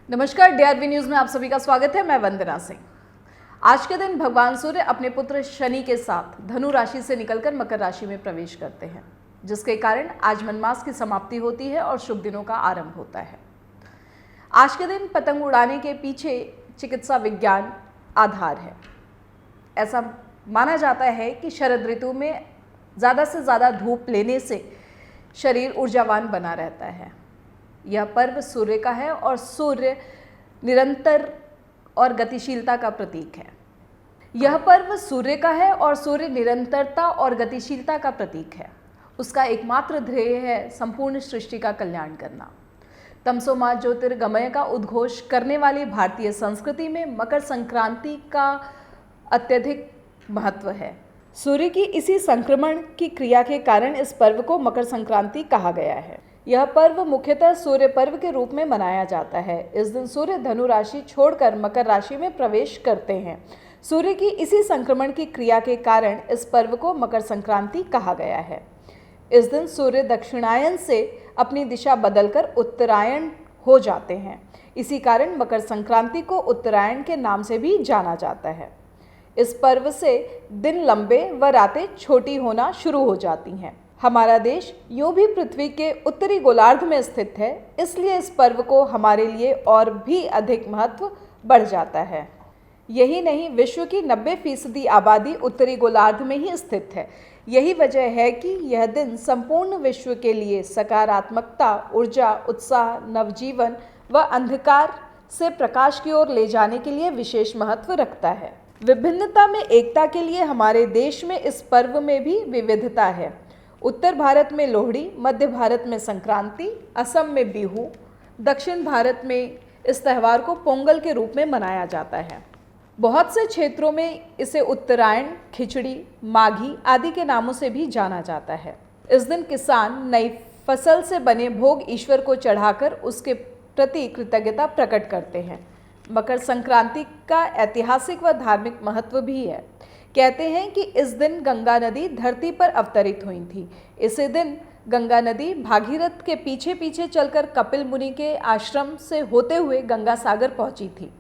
नमस्कार, DRV news में आप सभी का स्वागत है। मैं वंदना सिंह। आज के दिन भगवान सूर्य अपने पुत्र शनि के साथ धनु राशि से निकलकर मकर राशि में प्रवेश करते हैं, जिसके कारण आज मनमास की समाप्ति होती है और शुभ दिनों का आरंभ होता है। आज के दिन पतंग उड़ाने के पीछे चिकित्सा विज्ञान आधार है। ऐसा माना जाता है कि शरद ऋतु में ज़्यादा से ज़्यादा धूप लेने से शरीर ऊर्जावान बना रहता है। यह पर्व सूर्य का है और सूर्य निरंतर और गतिशीलता का प्रतीक है। यह पर्व सूर्य का है और सूर्य निरंतरता और गतिशीलता का प्रतीक है। उसका एकमात्र ध्येय है संपूर्ण सृष्टि का कल्याण करना। तमसो मा ज्योतिर्गमय का उद्घोष करने वाली भारतीय संस्कृति में मकर संक्रांति का अत्यधिक महत्व है। सूर्य की इसी संक्रमण की क्रिया के कारण इस पर्व को मकर संक्रांति कहा गया है। यह पर्व मुख्यतः सूर्य पर्व के रूप में मनाया जाता है। इस दिन सूर्य धनु राशि छोड़कर मकर राशि में प्रवेश करते हैं। सूर्य की इसी संक्रमण की क्रिया के कारण इस पर्व को मकर संक्रांति कहा गया है। इस दिन सूर्य दक्षिणायन से अपनी दिशा बदलकर उत्तरायण हो जाते हैं। इसी कारण मकर संक्रांति को उत्तरायण के नाम से भी जाना जाता है। इस पर्व से दिन लंबे व रातें छोटी होना शुरू हो जाती हैं। हमारा देश यूं भी पृथ्वी के उत्तरी गोलार्ध में स्थित है, इसलिए इस पर्व को हमारे लिए और भी अधिक महत्व बढ़ जाता है। यही नहीं, विश्व की 90% आबादी उत्तरी गोलार्ध में ही स्थित है। यही वजह है कि यह दिन संपूर्ण विश्व के लिए सकारात्मकता, ऊर्जा, उत्साह, नवजीवन व अंधकार से प्रकाश की ओर ले जाने के लिए विशेष महत्व रखता है। विभिन्नता में एकता के लिए हमारे देश में इस पर्व में भी विविधता है। उत्तर भारत में लोहड़ी, मध्य भारत में संक्रांति, असम में बिहू, दक्षिण भारत में इस त्यौहार को पोंगल के रूप में मनाया जाता है। बहुत से क्षेत्रों में इसे उत्तरायण, खिचड़ी, माघी आदि के नामों से भी जाना जाता है। इस दिन किसान नई फसल से बने भोग ईश्वर को चढ़ाकर उसके प्रति कृतज्ञता प्रकट करते हैं। मकर संक्रांति का ऐतिहासिक व धार्मिक महत्व भी है। कहते हैं कि इस दिन गंगा नदी धरती पर अवतरित हुई थी। इसी दिन गंगा नदी भागीरथ के पीछे पीछे चलकर कपिल मुनि के आश्रम से होते हुए गंगा सागर पहुंची थी।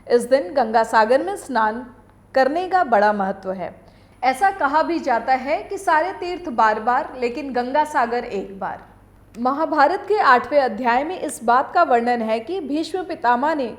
इस दिन गंगा सागर में स्नान करने का बड़ा महत्व है। ऐसा कहा भी जाता है कि सारे तीर्थ बार बार, लेकिन गंगा सागर एक बार। महाभारत के 8वें अध्याय में इस बात का वर्णन है कि भीष्म पितामह ने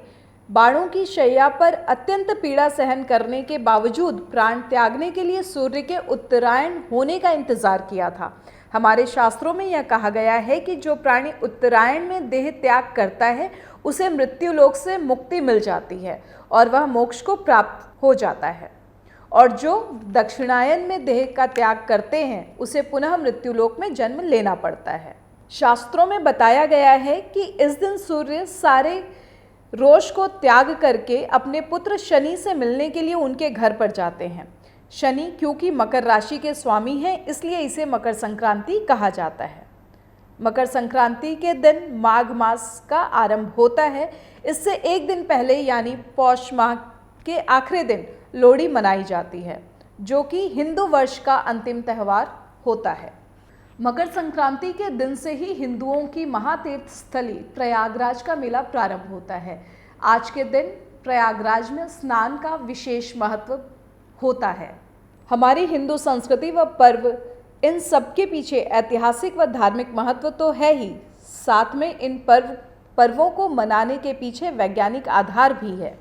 बाणों की शैया पर अत्यंत पीड़ा सहन करने के बावजूद प्राण त्यागने के लिए सूर्य के उत्तरायण होने का इंतजार किया था। हमारे शास्त्रों में यह कहा गया है कि जो प्राणी उत्तरायण में देह त्याग करता है उसे मृत्यु लोक से मुक्ति मिल जाती है और वह मोक्ष को प्राप्त हो जाता है, और जो दक्षिणायन में देह का त्याग करते हैं उसे पुनः मृत्यु लोक में जन्म लेना पड़ता है। शास्त्रों में बताया गया है कि इस दिन सूर्य सारे रोष को त्याग करके अपने पुत्र शनि से मिलने के लिए उनके घर पर जाते हैं। शनि क्योंकि मकर राशि के स्वामी हैं, इसलिए इसे मकर संक्रांति कहा जाता है। मकर संक्रांति के दिन माघ मास का आरंभ होता है। इससे एक दिन पहले यानी पौष माह के आखिरी दिन लोहड़ी मनाई जाती है, जो कि हिंदू वर्ष का अंतिम त्यौहार होता है। मकर संक्रांति के दिन से ही हिंदुओं की महातीर्थ स्थली प्रयागराज का मेला प्रारंभ होता है। आज के दिन प्रयागराज में स्नान का विशेष महत्व होता है। हमारी हिंदू संस्कृति व पर्व, इन सब के पीछे ऐतिहासिक व धार्मिक महत्व तो है ही, साथ में इन पर्वों को मनाने के पीछे वैज्ञानिक आधार भी है।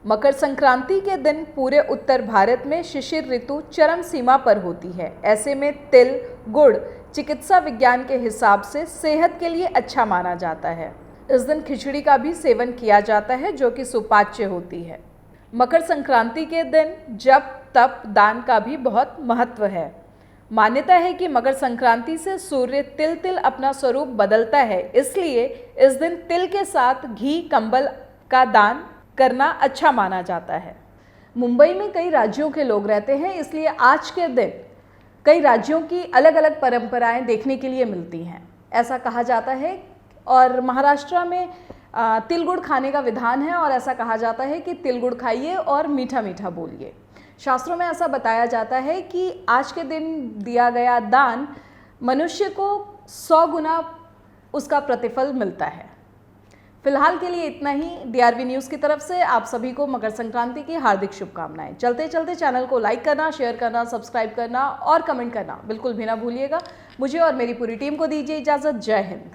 मकर संक्रांति के दिन पूरे उत्तर भारत में शिशिर ऋतु चरम सीमा पर होती है। ऐसे में तिल, गुड़ चिकित्सा विज्ञान के हिसाब से सेहत के लिए अच्छा माना जाता है। इस दिन खिचड़ी का भी सेवन किया जाता है, जो कि सुपाच्य होती है। मकर संक्रांति के दिन जप, तप, दान का भी बहुत महत्व है। मान्यता है कि मकर संक्रांति से सूर्य तिल तिल अपना स्वरूप बदलता है, इसलिए इस दिन तिल के साथ घी, कंबल का दान करना अच्छा माना जाता है। मुंबई में कई राज्यों के लोग रहते हैं, इसलिए आज के दिन कई राज्यों की अलग अलग परंपराएं देखने के लिए मिलती हैं, ऐसा कहा जाता है। और महाराष्ट्र में तिल गुड़ खाने का विधान है और ऐसा कहा जाता है कि तिल गुड़ खाइए और मीठा मीठा बोलिए। शास्त्रों में ऐसा बताया जाता है कि आज के दिन दिया गया दान मनुष्य को 100 गुना उसका प्रतिफल मिलता है। फिलहाल के लिए इतना ही। DRV न्यूज़ की तरफ से आप सभी को मकर संक्रांति की हार्दिक शुभकामनाएं। चलते चलते चैनल को लाइक करना, शेयर करना, सब्सक्राइब करना और कमेंट करना बिल्कुल भी ना भूलिएगा। मुझे और मेरी पूरी टीम को दीजिए इजाज़त। जय हिंद।